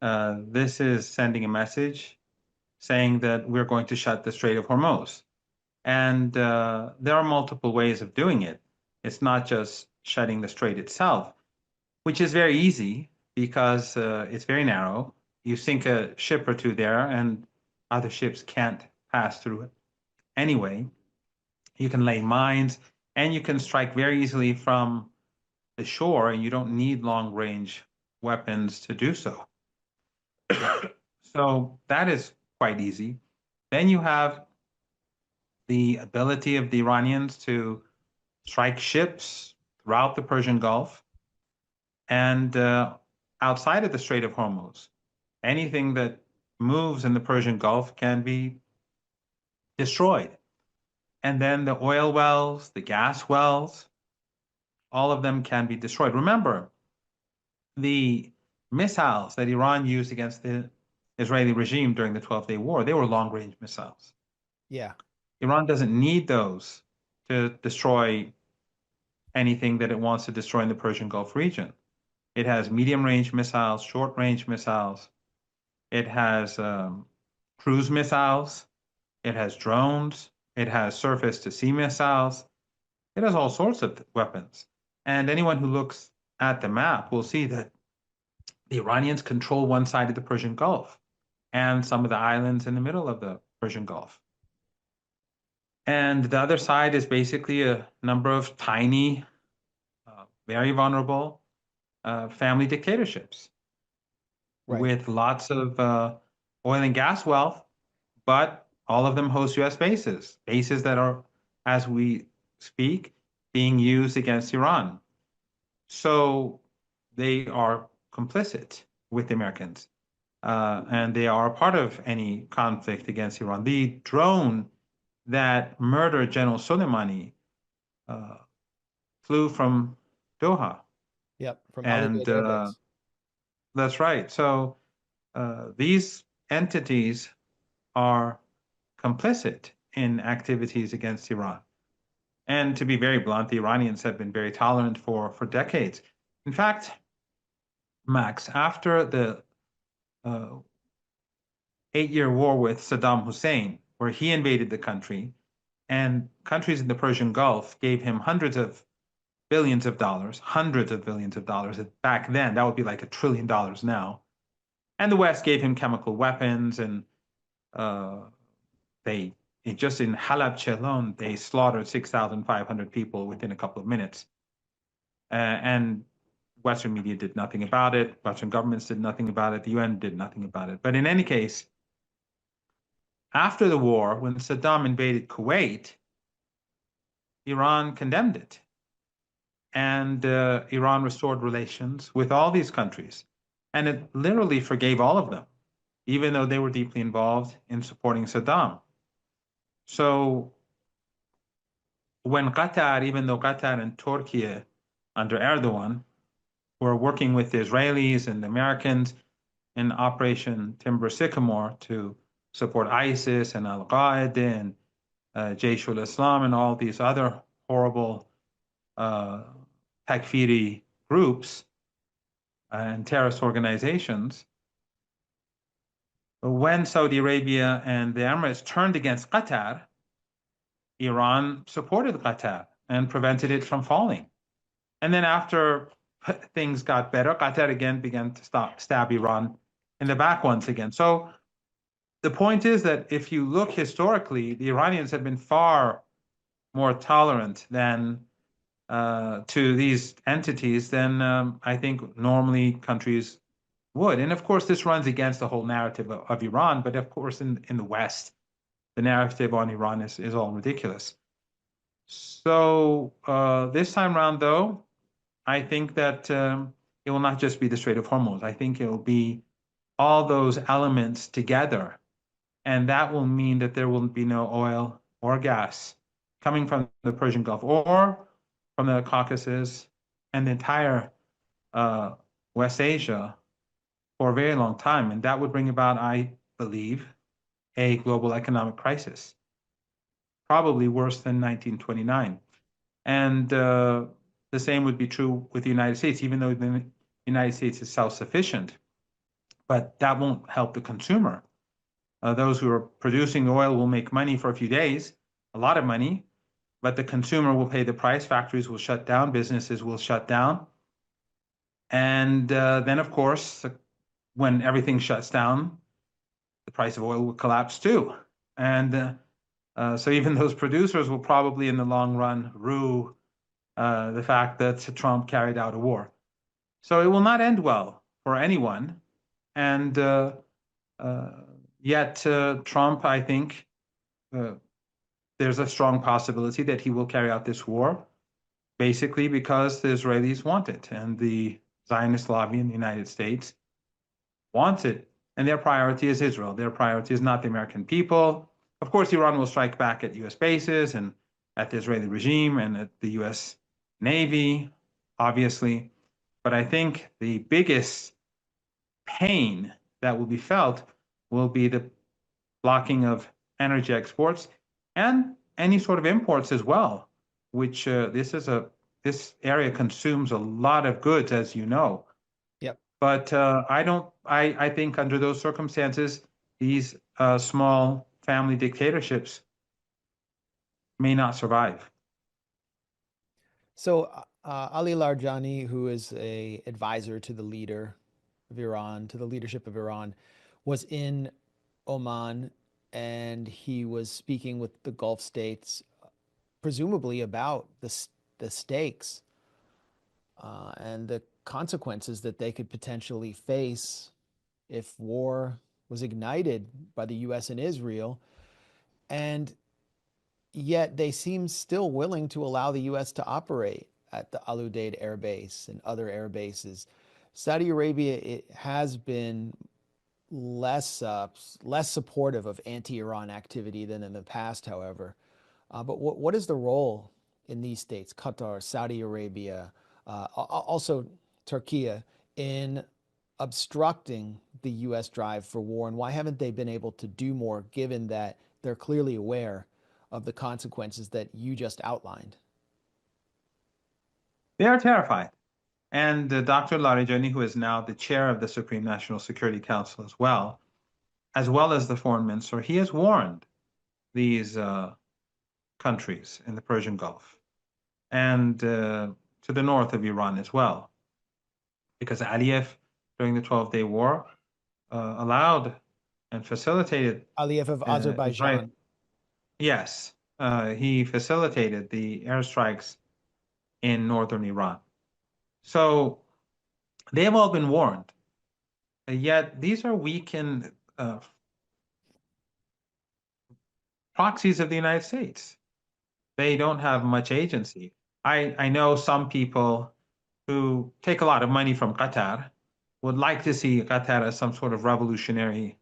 This is sending a message saying that we're going to shut the Strait of Hormuz. And there are multiple ways of doing it. It's not just shutting the strait itself, which is very easy because it's very narrow. You sink a ship or two there, and other ships can't pass through it anyway. You can lay mines, and you can strike very easily from the shore, and you don't need long range weapons to do so. So that is quite easy. Then you have the ability of the Iranians to strike ships throughout the Persian Gulf and outside of the Strait of Hormuz. Anything that moves in the Persian Gulf can be destroyed. And then the oil wells, the gas wells, all of them can be destroyed. Remember, the missiles that Iran used against the Israeli regime during the 12-day war, they were long-range missiles. Yeah. Iran doesn't need those to destroy anything that it wants to destroy in the Persian Gulf region. It has medium-range missiles, short-range missiles. It has cruise missiles. It has drones. It has surface-to-sea missiles. It has all sorts of weapons. And anyone who looks at the map will see that the Iranians control one side of the Persian Gulf and some of the islands in the middle of the Persian Gulf. And the other side is basically a number of tiny, very vulnerable family dictatorships Right. with lots of oil and gas wealth, but all of them host US bases that are, as we speak, being used against Iran. So they are complicit with the Americans, and they are a part of any conflict against Iran. The drone that murdered General Soleimani uh, flew from Doha, Yep. From and Aliyah Air Base. that's right. So these entities are complicit in activities against Iran. And to be very blunt, the Iranians have been very tolerant for decades. In fact, Max, after the uh, 8-year war with Saddam Hussein, where he invaded the country, and countries in the Persian Gulf gave him hundreds of billions of dollars. Back then, that would be like $1 trillion now. And the West gave him chemical weapons, and uh, they just in Halabja alone, they slaughtered 6,500 people within a couple of minutes. And Western media did nothing about it. Western governments did nothing about it. The UN did nothing about it. But in any case, after the war, when Saddam invaded Kuwait, Iran condemned it. And Iran restored relations with all these countries. And it literally forgave all of them, even though they were deeply involved in supporting Saddam. So when Qatar, even though Qatar and Turkey under Erdogan were working with the Israelis and the Americans in Operation Timber Sycamore to support ISIS and Al Qaeda and Jaish al Islam and all these other horrible Takfiri groups and terrorist organizations. When Saudi Arabia and the Emirates turned against Qatar, Iran supported Qatar and prevented it from falling. And then after things got better, Qatar again began to stab Iran in the back once again. So the point is that if you look historically, the Iranians have been far more tolerant than to these entities than I think normally countries would. And of course, this runs against the whole narrative of Iran. But of course, in the West, the narrative on Iran is all ridiculous. So this time around, though, I think that it will not just be the Strait of Hormuz. I think it will be all those elements together. And that will mean that there will be no oil or gas coming from the Persian Gulf or from the Caucasus and the entire West Asia for a very long time. And that would bring about, I believe, a global economic crisis, probably worse than 1929. And the same would be true with the United States, even though the United States is self-sufficient. but that won't help the consumer. Those who are producing the oil will make money for a few days, a lot of money, but the consumer will pay the price. Factories will shut down, businesses will shut down. And then, of course, when everything shuts down, the price of oil will collapse too. And so even those producers will probably, in the long run, rue the fact that Trump carried out a war. So it will not end well for anyone. And yet, Trump, I think, there's a strong possibility that he will carry out this war, basically because the Israelis want it, and the Zionist lobby in the United States wants it, and their priority is Israel. Their priority is not the American people. Of course, Iran will strike back at U.S. bases and at the Israeli regime and at the U.S. Navy, obviously. But I think the biggest pain that will be felt will be the blocking of energy exports and any sort of imports as well, which this area consumes a lot of goods, as you know. Yep. But I think under those circumstances, these small family dictatorships may not survive. So Ali Larjani, who is a advisor to the leader of Iran, to the leadership of Iran, was in Oman, and he was speaking with the Gulf states, presumably about the stakes and the consequences that they could potentially face if war was ignited by the U.S. and Israel. And yet they seem still willing to allow the U.S. to operate at the Al Udeid Air Base and other air bases. Saudi Arabia, it has been less supportive of anti-Iran activity than in the past, however. But what is the role in these states, Qatar, Saudi Arabia, also Turkey, in obstructing the U.S. drive for war? And why haven't they been able to do more, given that they're clearly aware of the consequences that you just outlined? They are terrified. And Dr. Larijani, who is now the chair of the Supreme National Security Council as well as the foreign minister, he has warned these countries in the Persian Gulf and to the north of Iran as well, because Aliyev, during the 12-day war, allowed and facilitated Aliyev of Azerbaijan. Yes, he facilitated the airstrikes in northern Iran. So they have all been warned. Yet these are weakened proxies of the United States. They don't have much agency. I know some people who take a lot of money from Qatar would like to see Qatar as some sort of revolutionary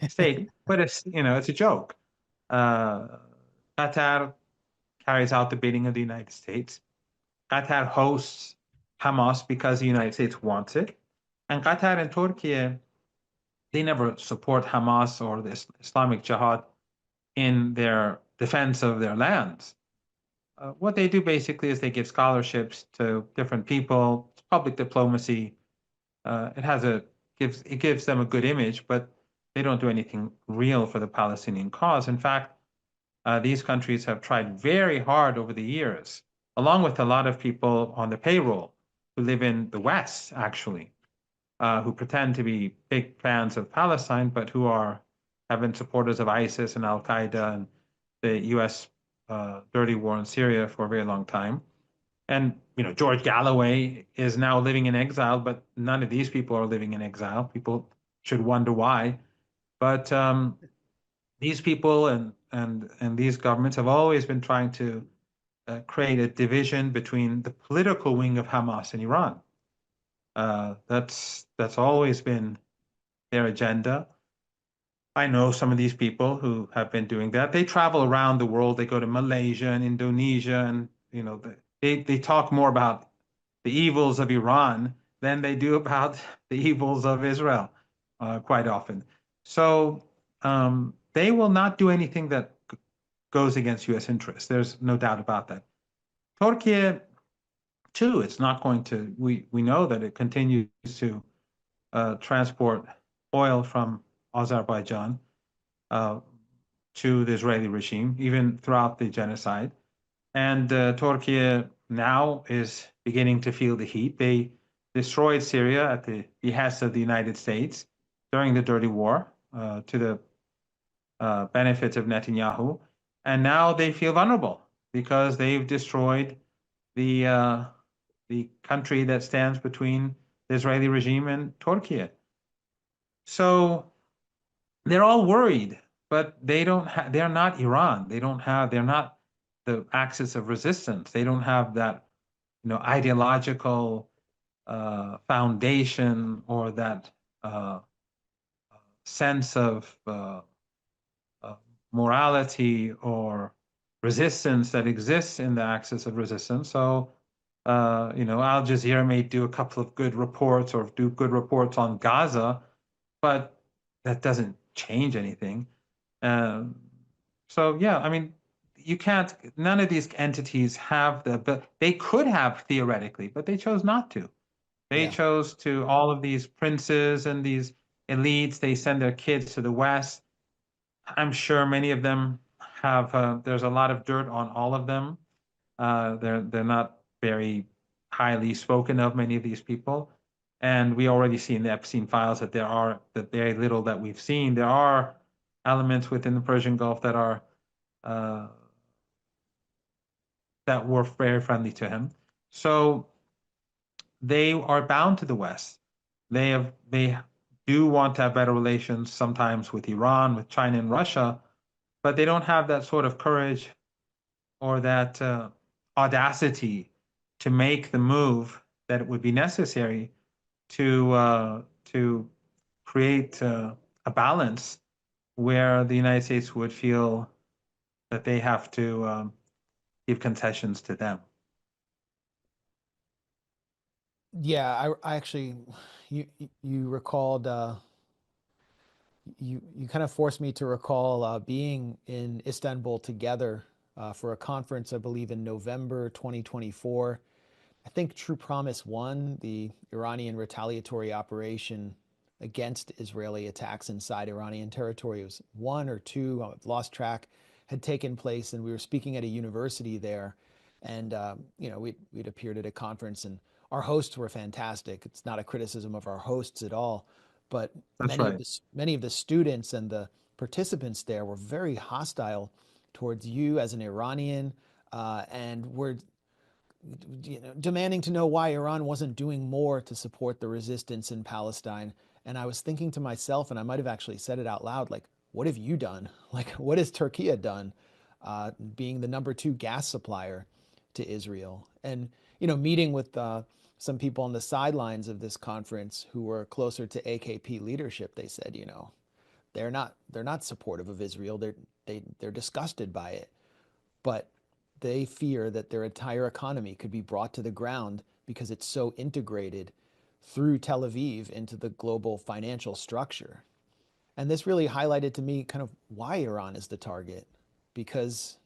state, but it's a joke. Qatar carries out the bidding of the United States. Qatar hosts Hamas because the United States wants it. And Qatar and Turkey, they never support Hamas or the Islamic Jihad in their defense of their lands. What they do basically is they give scholarships to different people. It's public diplomacy. It gives them a good image, but they don't do anything real for the Palestinian cause. In fact, these countries have tried very hard over the years, along with a lot of people on the payroll who live in the West, actually, who pretend to be big fans of Palestine, but who have been supporters of ISIS and Al Qaeda and the U.S. Dirty war in Syria for a very long time. And George Galloway is now living in exile, but none of these people are living in exile. People should wonder why. But these people and these governments have always been trying to create a division between the political wing of Hamas and Iran. That's always been their agenda. I know some of these people who have been doing that. They travel around the world. They go to Malaysia and Indonesia, and they talk more about the evils of Iran than they do about the evils of Israel, quite often. So they will not do anything that goes against U.S. interests. There's no doubt about that. Turkey, too, it's not going to. We know that it continues to transport oil from Azerbaijan to the Israeli regime, even throughout the genocide. And Turkey now is beginning to feel the heat. They destroyed Syria at the behest of the United States during the Dirty War to the benefit of Netanyahu. And now they feel vulnerable because they've destroyed the country that stands between the Israeli regime and Turkey. So they're all worried, but they're not Iran. They're not the axis of resistance. They don't have that, ideological foundation or that sense of morality or resistance that exists in the axis of resistance. So, Al Jazeera may do a couple of good reports or do good reports on Gaza, but that doesn't change anything. So, yeah, I mean, none of these entities have but they could have theoretically, but they chose not to. They chose to, all of these princes and these elites, they send their kids to the West. I'm sure many of them have, there's a lot of dirt on all of them. They're not very highly spoken of, many of these people. And we already see in the Epstein files that that very little that we've seen, there are elements within the Persian Gulf that are, that were very friendly to him. So they are bound to the West. They do want to have better relations sometimes with Iran, with China and Russia, but they don't have that sort of courage or that audacity to make the move that would be necessary to create a balance where the United States would feel that they have to give concessions to them. Yeah, I actually, you recalled, you kind of forced me to recall being in Istanbul together for a conference, I believe in November 2024. I think True Promise 1, the Iranian retaliatory operation against Israeli attacks inside Iranian territory, it was 1 or 2, I've lost track, had taken place, and we were speaking at a university there. And we'd appeared at a conference, and our hosts were fantastic. It's not a criticism of our hosts at all, but That's right. many of the students and the participants there were very hostile towards you as an Iranian, and were demanding to know why Iran wasn't doing more to support the resistance in Palestine. And I was thinking to myself, and I might have actually said it out loud, like, what have you done? Like, what has Turkey done, being the #2 gas supplier to Israel? And, meeting with some people on the sidelines of this conference who were closer to AKP leadership, they said, they're not supportive of Israel. They're disgusted by it, but they fear that their entire economy could be brought to the ground because it's so integrated through Tel Aviv into the global financial structure. And this really highlighted to me kind of why Iran is the target, because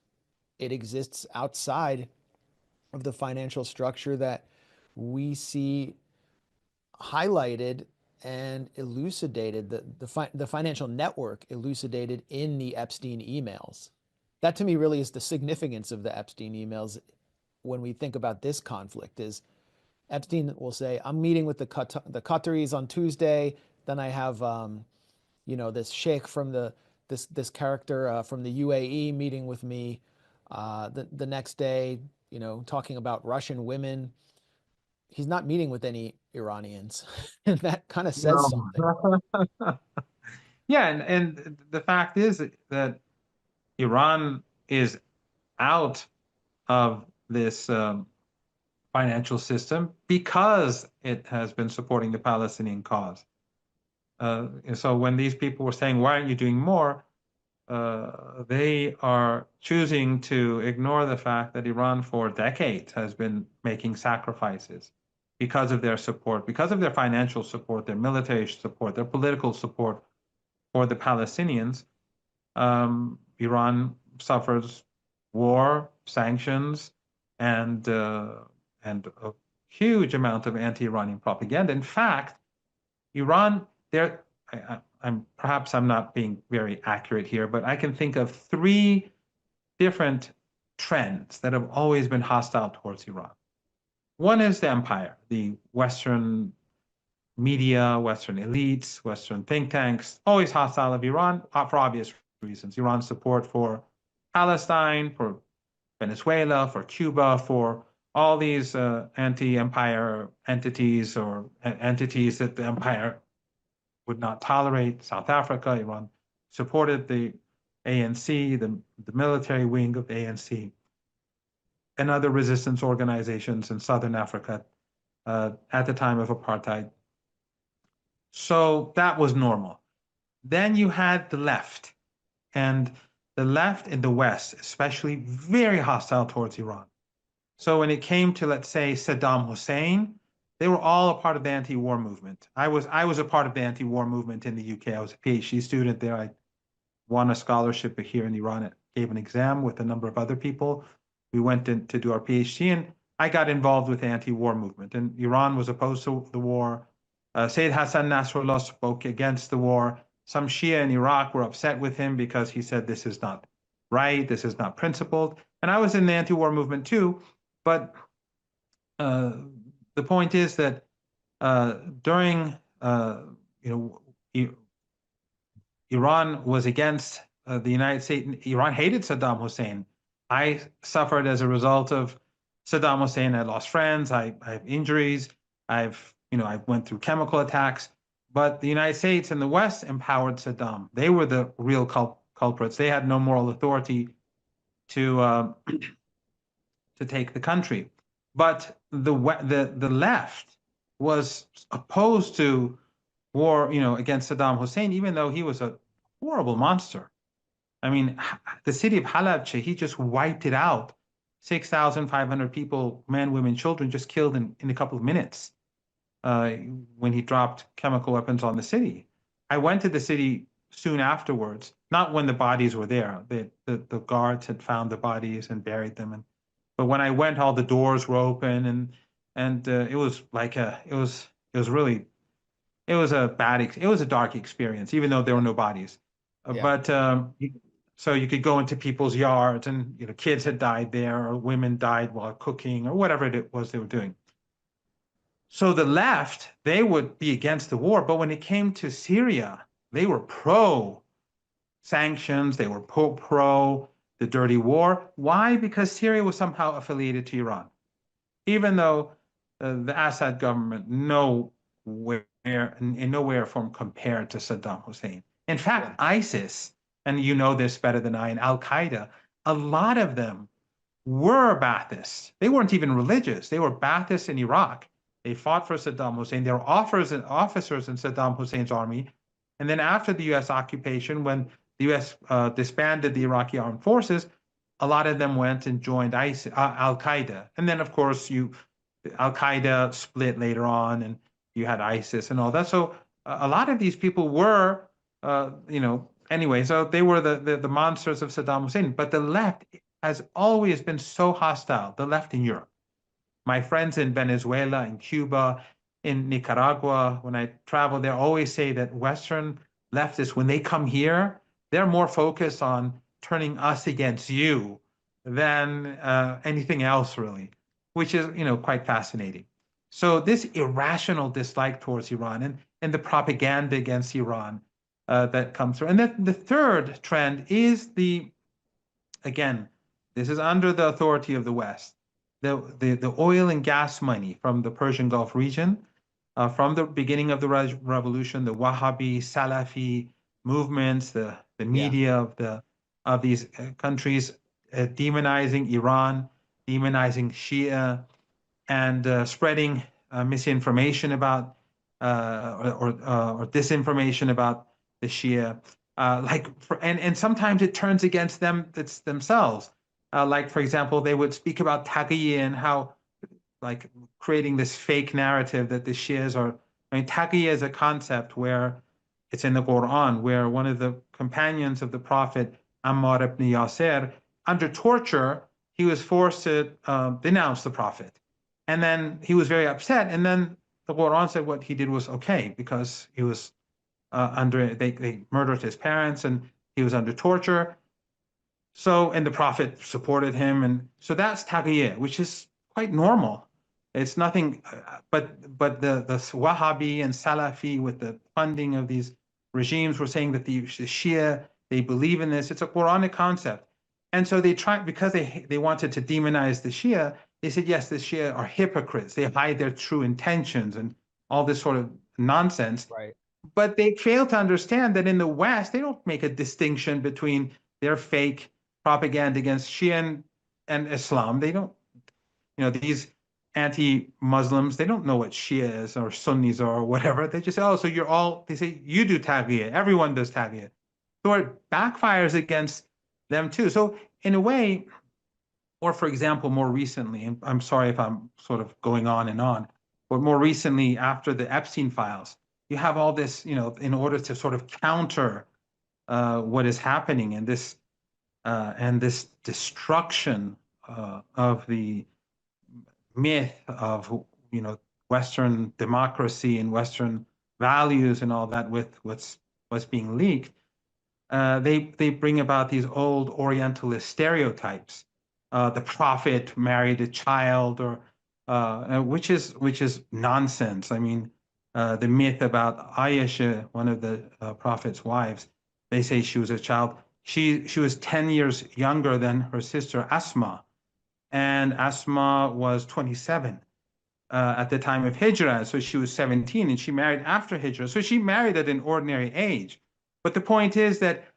it exists outside of the financial structure that we see highlighted and elucidated, the financial network elucidated in the Epstein emails. That to me really is the significance of the Epstein emails when we think about this conflict. Is Epstein will say, I'm meeting with the Qataris on Tuesday, then I have this sheikh from this character from the UAE meeting with me the next day, talking about Russian women. He's not meeting with any Iranians. And that kind of says something. Yeah, and the fact is that Iran is out of this financial system because it has been supporting the Palestinian cause. So when these people were saying, why aren't you doing more? They are choosing to ignore the fact that Iran for decades has been making sacrifices because of their support, because of their financial support, their military support, their political support for the Palestinians. Iran suffers war, sanctions, and a huge amount of anti-Iranian propaganda. In fact, Iran, perhaps I'm not being very accurate here, but I can think of three different trends that have always been hostile towards Iran. One is the empire, the Western media, Western elites, Western think tanks, always hostile of Iran for obvious reasons. Iran's support for Palestine, for Venezuela, for Cuba, for all these anti-empire entities or entities that the empire would not tolerate. South Africa, Iran supported the ANC, the military wing of the ANC, and other resistance organizations in Southern Africa at the time of apartheid. So that was normal. Then you had the left, and the left in the West, especially, very hostile towards Iran. So when it came to, let's say, Saddam Hussein, they were all a part of the anti-war movement. I was a part of the anti-war movement in the UK. I was a PhD student there. I won a scholarship here in Iran. I gave an exam with a number of other people. We went in to do our PhD, and I got involved with the anti-war movement. And Iran was opposed to the war. Sayyid Hassan Nasrallah spoke against the war. Some Shia in Iraq were upset with him because he said this is not right, this is not principled. And I was in the anti-war movement too, but the point is that during Iran was against the United States. Iran hated Saddam Hussein. I suffered as a result of Saddam Hussein. I lost friends. I have injuries. I went through chemical attacks. But the United States and the West empowered Saddam. They were the real culprits. They had no moral authority to take the country. But the left was opposed to war, against Saddam Hussein, even though he was a horrible monster. I mean, the city of Halabja, he just wiped it out. 6,500 people, men, women, children, just killed in a couple of minutes when he dropped chemical weapons on the city. I went to the city soon afterwards, not when the bodies were there. The guards had found the bodies and buried them. But when I went, all the doors were open, and it was like it was a dark experience, even though there were no bodies. Yeah. But so you could go into people's yards, and kids had died there, or women died while cooking, or whatever it was they were doing. So the left, they would be against the war, but when it came to Syria, they were pro sanctions, they were pro the dirty war. Why? Because Syria was somehow affiliated to Iran, even though the Assad government nowhere from compared to Saddam Hussein. In fact, ISIS, and you know this better than I, and Al-Qaeda, a lot of them were Baathists. They weren't even religious. They were Baathists in Iraq. They fought for Saddam Hussein. They were officers in Saddam Hussein's army. And then after the U.S. occupation, when the U.S. disbanded the Iraqi armed forces, a lot of them went and joined Al-Qaeda. And then, of course, Al-Qaeda split later on, and you had ISIS and all that. So a lot of these people were, anyway, so they were the monsters of Saddam Hussein. But the left has always been so hostile, the left in Europe. My friends in Venezuela, in Cuba, in Nicaragua, when I travel, they always say that Western leftists, when they come here, they're more focused on turning us against you than anything else, really, which is, quite fascinating. So this irrational dislike towards Iran and the propaganda against Iran that comes through. And then the third trend is again, this is under the authority of the West, the oil and gas money from the Persian Gulf region, from the beginning of the revolution, the Wahhabi, Salafi movements, the media of these countries demonizing Iran, demonizing Shia, and spreading misinformation about or disinformation about the Shia. And sometimes it turns against them themselves. Like, for example, they would speak about Taqiyya and how, like, creating this fake narrative that the Shias are. I mean, Taqiyya is a concept where it's in the Quran, where one of the companions of the Prophet, Ammar ibn Yasir, under torture, he was forced to denounce the Prophet. And then he was very upset. And then the Quran said what he did was okay because he was they murdered his parents, and he was under torture. So, and the Prophet supported him, and so that's taghiyya, which is quite normal. It's nothing, but the Wahhabi and Salafi with the funding of these regimes were saying that the Shia, they believe in this. It's a Quranic concept, and so they tried, because they wanted to demonize the Shia. They said, yes, the Shia are hypocrites. They hide their true intentions and all this sort of nonsense. Right. But they fail to understand that in the West, they don't make a distinction between their fake propaganda against Shia and Islam. They don't, these anti-Muslims, they don't know what Shia is or Sunnis or whatever. They just say, oh, so they say, you do taghiyya. Everyone does taghiyya. So it backfires against them too. So in a way, or for example, more recently, and I'm sorry if I'm sort of going on and on, but more recently, after the Epstein files, you have all this, in order to sort of counter what is happening and this destruction of the myth of Western democracy and Western values and all that with what's being leaked. They bring about these old Orientalist stereotypes. The prophet married a child, or which is nonsense. I mean, the myth about Aisha, one of the prophet's wives, they say she was a child. She was 10 years younger than her sister Asma, and Asma was 27 at the time of Hijrah. So she was 17, and she married after Hijrah. So she married at an ordinary age. But the point is that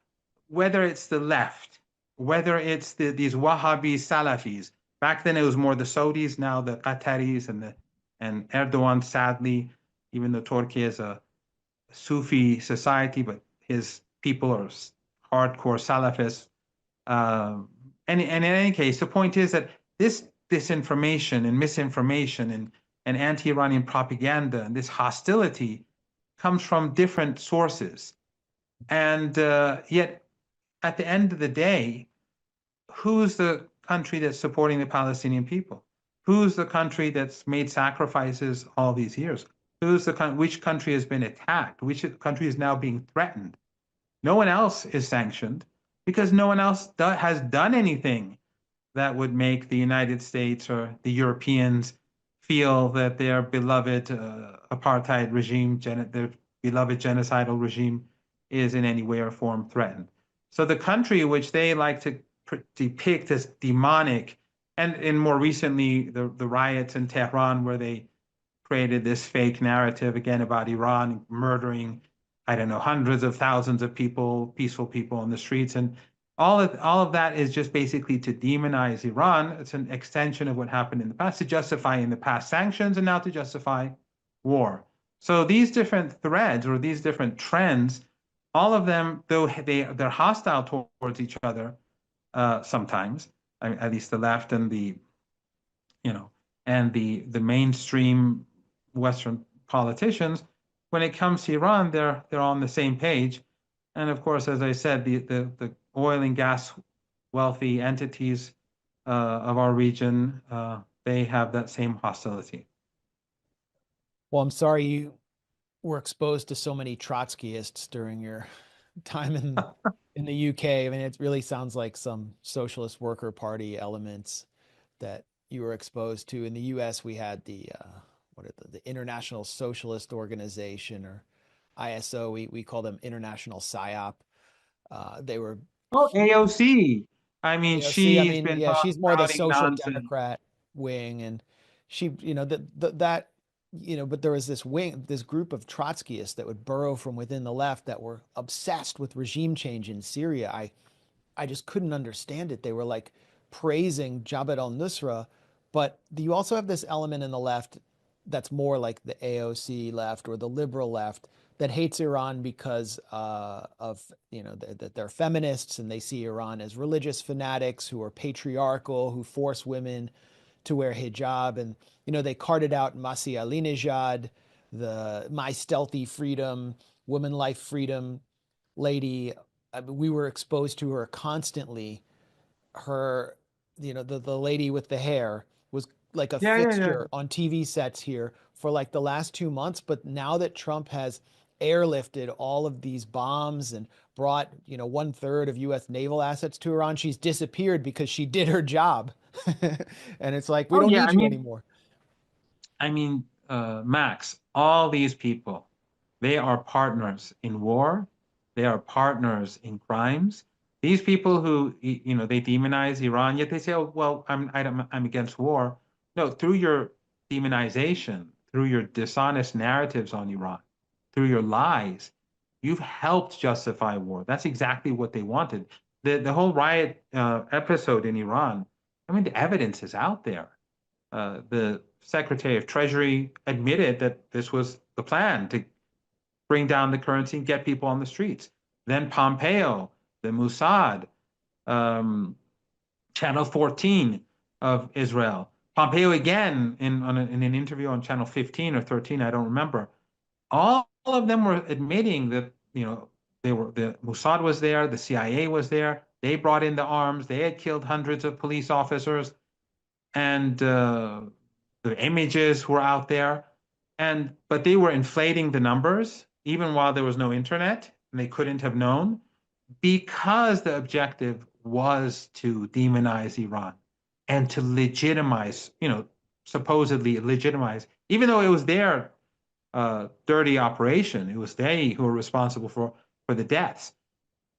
whether it's the left, whether it's these Wahhabi Salafis, back then it was more the Saudis, now the Qataris and Erdogan, sadly, even though Turkey is a Sufi society, but his people are hardcore Salafists. And in any case, the point is that this disinformation and misinformation and anti-Iranian propaganda and this hostility comes from different sources. And yet, at the end of the day, who's the country that's supporting the Palestinian people? Who's the country that's made sacrifices all these years? Which country has been attacked? Which country is now being threatened? No one else is sanctioned because no one else has done anything that would make the United States or the Europeans feel that their beloved apartheid regime, their beloved genocidal regime, is in any way or form threatened. So the country which they like to depict as demonic, and more recently the riots in Tehran, where they created this fake narrative again about Iran murdering, I don't know, hundreds of thousands of people, peaceful people on the streets, and all of that is just basically to demonize Iran. It's an extension of what happened in the past, to justify in the past sanctions and now to justify war. So these different threads or these different trends, all of them, though they're hostile towards each other sometimes, at least the left and the mainstream Western politicians, when it comes to Iran, they're on the same page. And of course, as I said, the oil and gas wealthy entities of our region, they have that same hostility. Well, I'm sorry you were exposed to so many Trotskyists during your time in the UK. I mean, it really sounds like some Socialist Worker Party elements that you were exposed to. In the US, we had the International Socialist Organization, or ISO. We call them International PSYOP. They were Oh, AOC. I mean, AOC. I she's mean, been yeah, she's more the spouting social nonsense. democrat wing, and she, that, but there was this group of Trotskyists that would burrow from within the left that were obsessed with regime change in Syria. I just couldn't understand it. They were like praising Jabhat al-Nusra, but you also have this element in the left that's more like the AOC left or the liberal left that hates Iran because of that they're feminists and they see Iran as religious fanatics who are patriarchal, who force women to wear hijab, and they carted out Masih Alinejad, the My Stealthy Freedom, Woman Life Freedom lady. I mean, we were exposed to her constantly. Her, the lady with the hair was like a Yeah, yeah, yeah. fixture on TV sets here for like the last 2 months. But now that Trump has airlifted all of these bombs and brought, 1/3 of US naval assets to Iran. She's disappeared because she did her job. And it's like, we Oh don't yeah, need you anymore. Max, all these people, they are partners in war. They are partners in crimes. These people who, they demonize Iran, yet they say, "Oh, well, I'm against war." No, through your demonization, through your dishonest narratives on Iran, through your lies, you've helped justify war. That's exactly what they wanted. The whole riot episode in Iran, I mean, the evidence is out there. The Secretary of Treasury admitted that this was the plan to bring down the currency and get people on the streets. Then Pompeo, the Mossad, um, Channel 14 of Israel. Pompeo again in an interview on Channel 15 or 13, I don't remember. All of them were admitting that, the Mossad was there, the CIA was there. They brought in the arms. They had killed hundreds of police officers, and the images were out there, but they were inflating the numbers even while there was no internet, and they couldn't have known, because the objective was to demonize Iran and to legitimize, supposedly legitimize, even though it was their dirty operation. It was they who were responsible for the deaths.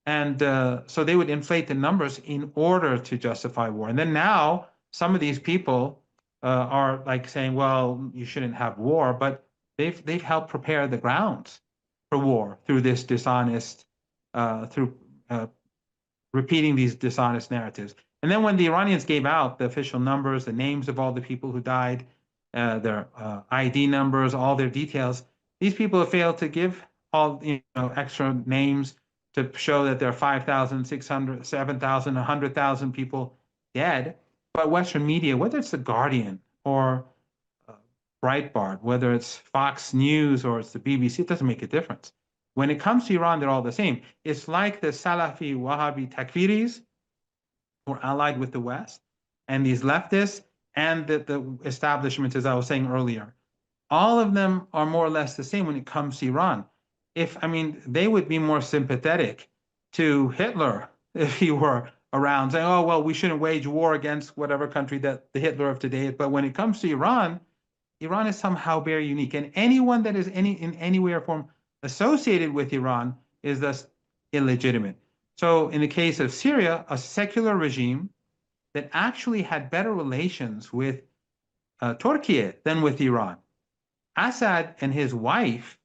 And so they would inflate the numbers in order to justify war. And then now some of these people are like saying, well, you shouldn't have war, but they've helped prepare the grounds for war through this dishonest, through repeating these dishonest narratives. And then when the Iranians gave out the official numbers, the names of all the people who died, their ID numbers, all their details, these people have failed to give all extra names to show that there are 5,600, 7,000, 100,000 people dead. But Western media, whether it's The Guardian or Breitbart, whether it's Fox News or it's the BBC, it doesn't make a difference. When it comes to Iran, they're all the same. It's like the Salafi Wahhabi Takfiris who are allied with the West, and these leftists and the establishment, as I was saying earlier. All of them are more or less the same when it comes to Iran. They would be more sympathetic to Hitler if he were around, saying, "Oh, well, we shouldn't wage war against whatever country that the Hitler of today is." But when it comes to Iran, Iran is somehow very unique, and anyone that is in any way or form associated with Iran is thus illegitimate. So, in the case of Syria, a secular regime that actually had better relations with Turkey than with Iran. Assad and his wife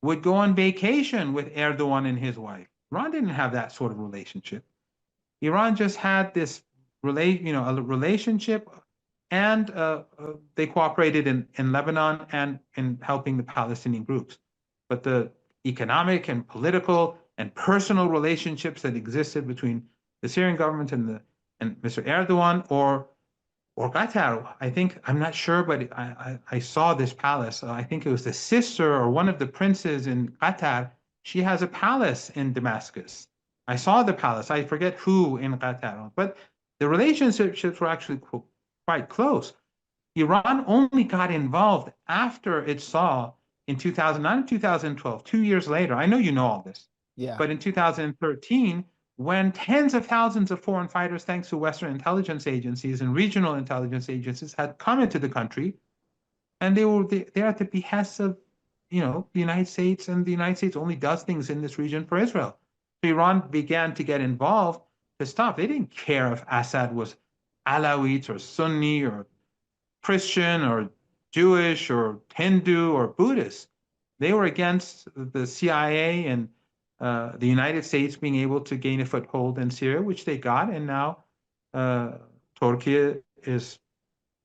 would go on vacation with Erdogan and his wife. Iran didn't have that sort of relationship. Iran just had this a relationship, and they cooperated in Lebanon and in helping the Palestinian groups. But the economic and political and personal relationships that existed between the Syrian government and Mr. Erdogan or Qatar, I'm not sure, but I saw this palace. I think it was the sister or one of the princes in Qatar. She has a palace in Damascus. I saw the palace. I forget who in Qatar, but the relationships were actually quite close. Iran only got involved after it saw in 2009 and 2012, 2 years later. I know you know all this. Yeah. But in 2013, when tens of thousands of foreign fighters, thanks to Western intelligence agencies and regional intelligence agencies, had come into the country, and they were there at the behest of, the United States, and the United States only does things in this region for Israel. So Iran began to get involved to stop. They didn't care if Assad was Alawite or Sunni or Christian or Jewish or Hindu or Buddhist. They were against the CIA and the United States being able to gain a foothold in Syria, which they got, and now Turkey is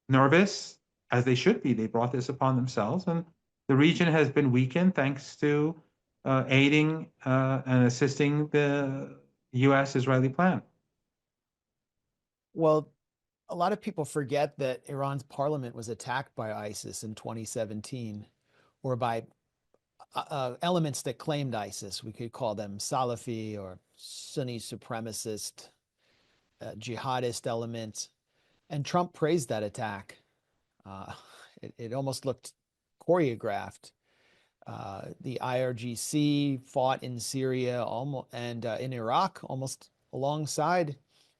nervous, as they should be. They brought this upon themselves, and the region has been weakened thanks to aiding and assisting the U.S.-Israeli plan. Well, a lot of people forget that Iran's parliament was attacked by ISIS in 2017, or by elements that claimed ISIS. We could call them Salafi or Sunni supremacist, jihadist elements. And Trump praised that attack. It almost looked choreographed. The IRGC fought in Syria almost, and in Iraq almost alongside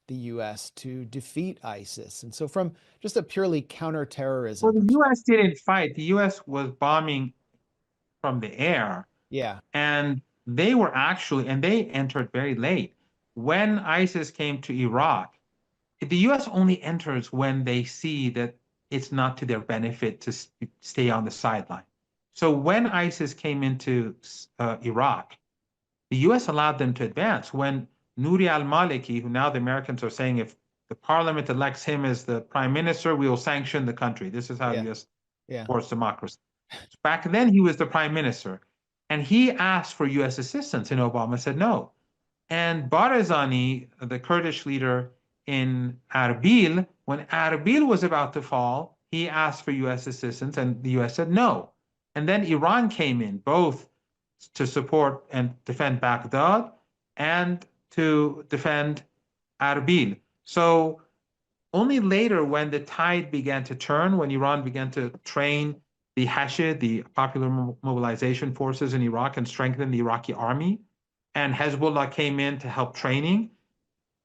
the U.S. to defeat ISIS. And so, from just a purely Well, counterterrorism the perspective, U.S. didn't fight. The U.S. was bombing from the air, yeah, and they were actually, and they entered very late. When ISIS came to Iraq, the U.S. only enters when they see that it's not to their benefit to stay on the sideline. So when ISIS came into Iraq, the U.S. allowed them to advance. When Nouri al-Maliki, who now the Americans are saying if the parliament elects him as the prime minister, we will sanction the country. This is how yeah, U.S. yeah, supports democracy. So back then, he was the prime minister, and he asked for U.S. assistance, and Obama said no. And Barzani, the Kurdish leader in Erbil, when Erbil was about to fall, he asked for U.S. assistance, and the U.S. said no. And then Iran came in, both to support and defend Baghdad and to defend Erbil. So only later, when the tide began to turn, when Iran began to train the Hashid, the Popular Mobilization Forces in Iraq, and strengthen the Iraqi army, and Hezbollah came in to help training,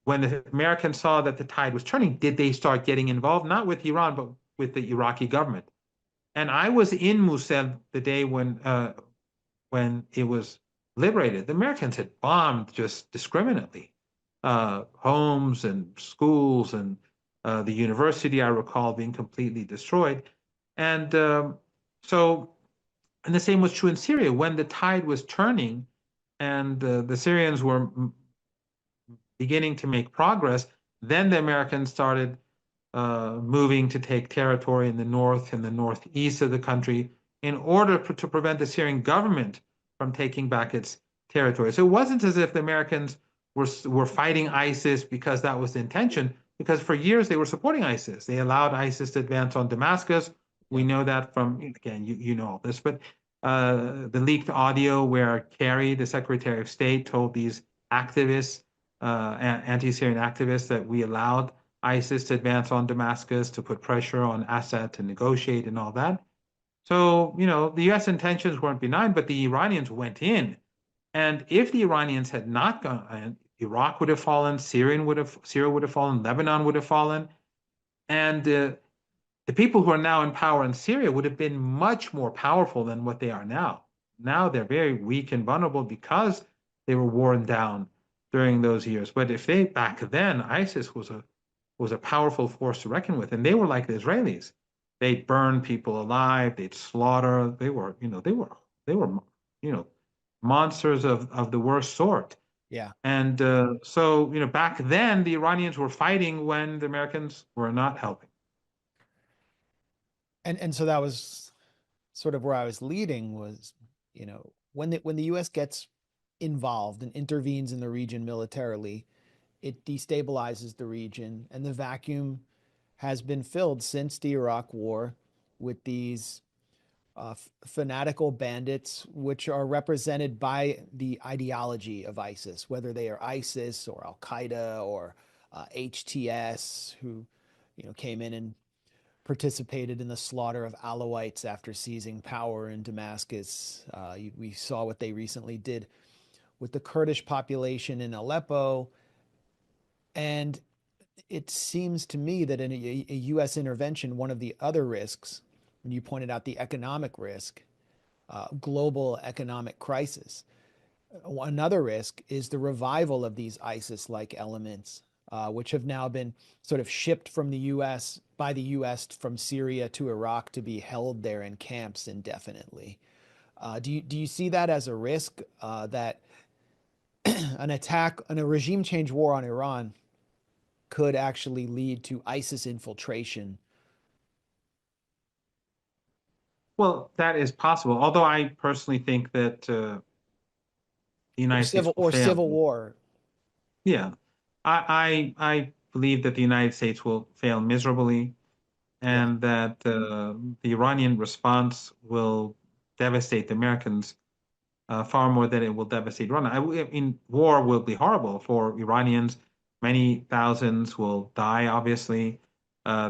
when the Americans saw that the tide was turning, did they start getting involved, not with Iran, but with the Iraqi government? And I was in Mosul the day when it was liberated. The Americans had bombed just discriminately homes and schools and the university, I recall, being completely destroyed. And so, and the same was true in Syria. When the tide was turning and the Syrians were beginning to make progress, then the Americans started moving to take territory in the north and the northeast of the country in order to prevent the Syrian government from taking back its territory. So it wasn't as if the Americans were fighting ISIS because that was the intention, because for years they were supporting ISIS. They allowed ISIS to advance on Damascus. We yeah, know that from, again, you know all this, but the leaked audio where Kerry, the Secretary of State, told these activists, anti-Syrian activists, that we allowed ISIS to advance on Damascus to put pressure on Assad to negotiate and all that. So, the U.S. intentions weren't benign, but the Iranians went in. And if the Iranians had not gone in, Iraq would have fallen, Syria would have fallen, Lebanon would have fallen. And the people who are now in power in Syria would have been much more powerful than what they are now. Now they're very weak and vulnerable because they were worn down during those years. But if they, back then, ISIS was a powerful force to reckon with, and they were like the Israelis. They'd burn people alive, they'd slaughter. They were, monsters of the worst sort. yeah. And so, back then the Iranians were fighting when the Americans were not helping. And so that was sort of where I was leading was, when the U.S. gets involved and intervenes in the region militarily, it destabilizes the region, and the vacuum has been filled since the Iraq War with these fanatical bandits, which are represented by the ideology of ISIS, whether they are ISIS or Al Qaeda or HTS, who came in and participated in the slaughter of Alawites after seizing power in Damascus. We saw what they recently did with the Kurdish population in Aleppo. And it seems to me that in a U.S. intervention, one of the other risks, and you pointed out the economic risk, global economic crisis. Another risk is the revival of these ISIS-like elements, which have now been sort of shipped from the U.S. by the U.S. from Syria to Iraq to be held there in camps indefinitely. Do you see that as a risk that an attack and a regime change war on Iran could actually lead to ISIS infiltration? Well, that is possible. Although I personally think that the Or United States civil will or fail. civil war? Yeah, I believe that the United States will fail miserably, Yeah, and that the Iranian response will devastate the Americans far more than it will devastate Iran. I mean, war will be horrible for Iranians. Many thousands will die, obviously.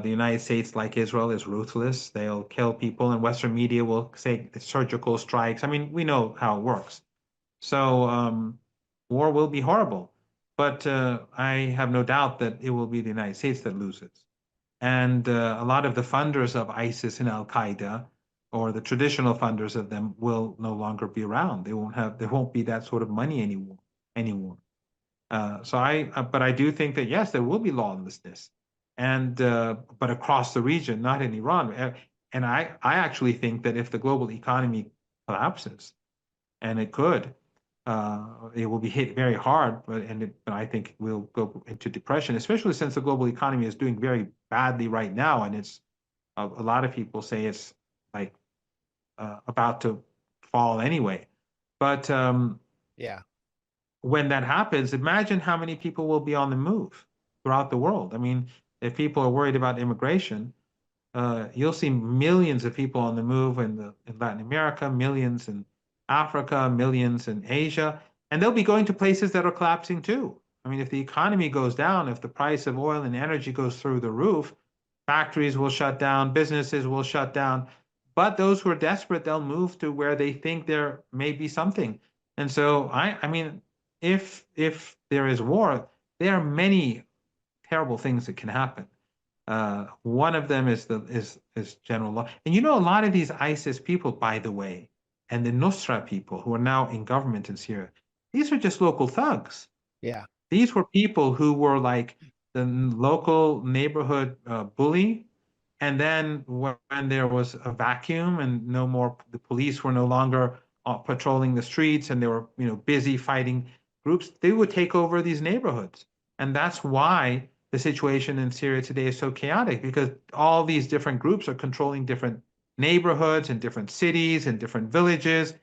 The United States, like Israel, is ruthless. They'll kill people, and Western media will say surgical strikes. I mean, we know how it works. So war will be horrible, but I have no doubt that it will be the United States that loses. And a lot of the funders of ISIS and Al Qaeda, or the traditional funders of them, will no longer be around. There won't be that sort of money anymore. But I do think that yes, there will be lawlessness, and but across the region, not in Iran. And I actually think that if the global economy collapses, and it could, it will be hit very hard, but I think we'll go into depression, especially since the global economy is doing very badly right now, and it's a lot of people say it's like about to fall anyway. But Yeah. when that happens, imagine how many people will be on the move throughout the world. I mean, if people are worried about immigration, you'll see millions of people on the move in Latin America, millions in Africa, millions in Asia, and they'll be going to places that are collapsing too. I mean, if the economy goes down, if the price of oil and energy goes through the roof, factories will shut down, businesses will shut down. But those who are desperate, they'll move to where they think there may be something. And so, I mean, if there is war, there are many terrible things that can happen. One of them is general law. And you know, a lot of these ISIS people, by the way, and the Nusra people who are now in government in Syria, these are just local thugs. Yeah. These were people who were like the local neighborhood bully. And then when there was a vacuum and no more, the police were no longer patrolling the streets and they were, busy fighting groups, they would take over these neighborhoods. And that's why the situation in Syria today is so chaotic, because all these different groups are controlling different neighborhoods and different cities and different villages.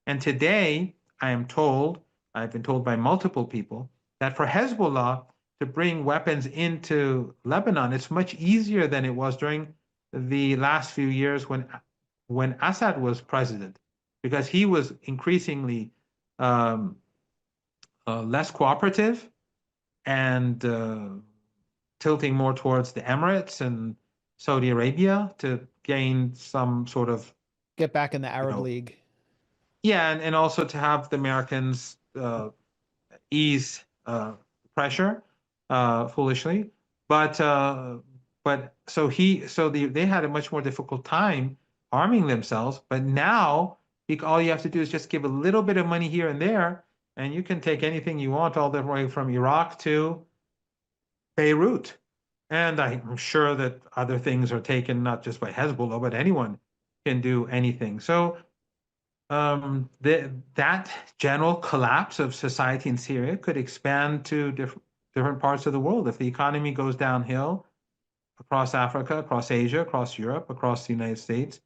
And today, I've been told by multiple people, that for Hezbollah to bring weapons into Lebanon, it's much easier than it was during the last few years when Assad was president, because he was increasingly um, less cooperative and tilting more towards the Emirates and Saudi Arabia to gain some sort of, Get back in the you Arab know, League. yeah, and also to have the Americans ease pressure foolishly. But they had a much more difficult time arming themselves. But now all you have to do is just give a little bit of money here and there, and you can take anything you want all the way from Iraq to Beirut. And I'm sure that other things are taken not just by Hezbollah, but anyone can do anything. So that general collapse of society in Syria could expand to different parts of the world. If the economy goes downhill across Africa, across Asia, across Europe, across the United States,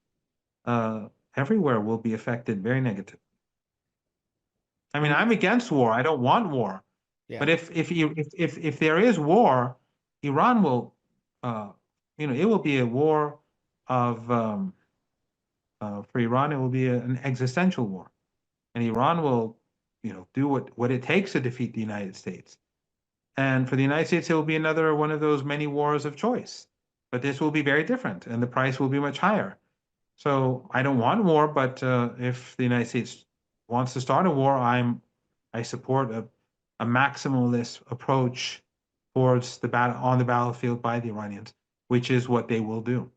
everywhere will be affected very negatively. I mean, I'm against war. I don't want war. Yeah. But if there is war, Iran will, it will be a war of for Iran. It will be an existential war, and Iran will, do what it takes to defeat the United States. And for the United States, it will be another one of those many wars of choice. But this will be very different, and the price will be much higher. So I don't want war, but if the United States wants to start a war, I support a maximalist approach towards the battle on the battlefield by the Iranians, which is what they will do.